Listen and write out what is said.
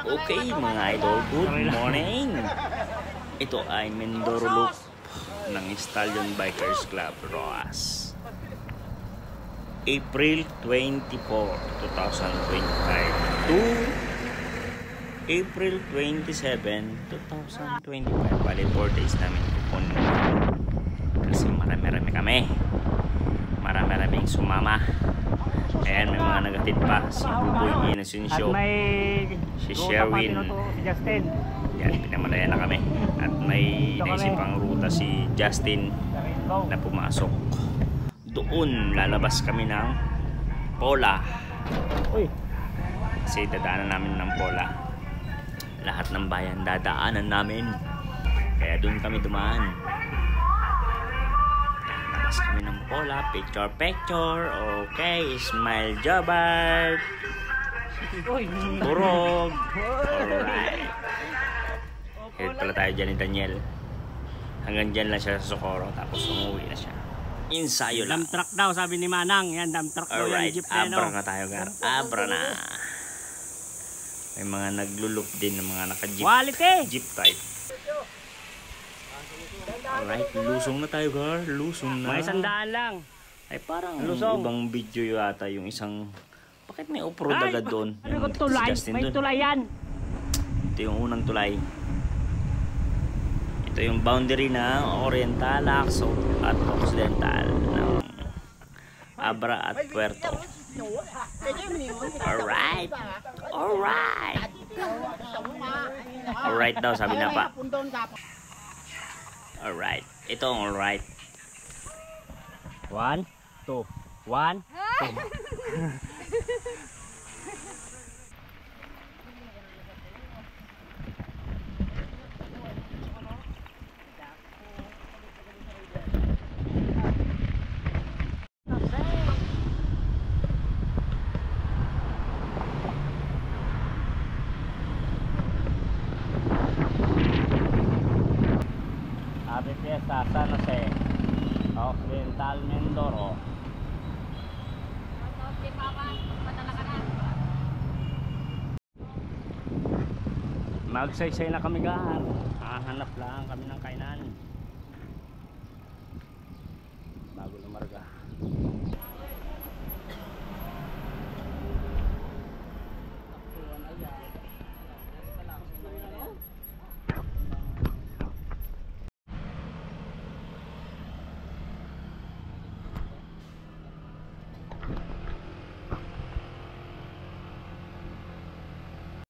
Okay mga idol, good morning. Ito ay Mindoro Loop ng Stallion Bikers Club Roas. April 24, 2025 to April 27, 2025. Bali 4 days namin kukunin. Kasi marami-rami kami. Marami-raming sumama. Ayan, may mga nagatid pa. Si Buboy Inocencio, si Sherwin, si Justin. yan, pinamalaya na kami. At may naisipang ruta si Justin na pumasok. Doon lalabas kami ng Pola. Kasi dadaanan namin ng Pola. Lahat ng bayan dadaanan namin. Kaya doon kami dumaan. Labas kami ng Pola, picture. Okay, smile Jobart. Turog. Alright. Head pala tayo dyan ni Daniel. Hanggang dyan lang siya sa Socorro. Tapos umuwi na siya. Ensayo lang. Dump truck daw, sabi ni Manang. Yan, dump truck daw Alright, yung jeep na abra na tayo, Gar. Abra na. May mga naglulup din ng mga naka-jeep. Quality! Jeep type. Alright, lusong na tayo, Gar. Lusong na. May 100 lang. Ay, parang Lusong. ibang video yata yung isang... Bakit may off-road agad doon? Ano kung tulay? Si Justin May dun. tulay yan. Ito yung unang tulay. Ito yung boundary ng Oriental at Occidental ng Abra at Puerto. Alright. Alright. Alright daw, sabi na pa. Alright. Ito ang alright. 1, 2, 1, 2. Ave Fiesta San Jose, Occidental Mindoro. Magsaysay na kami, Gar. Hahanap lang kami ng kainan bago lumarga.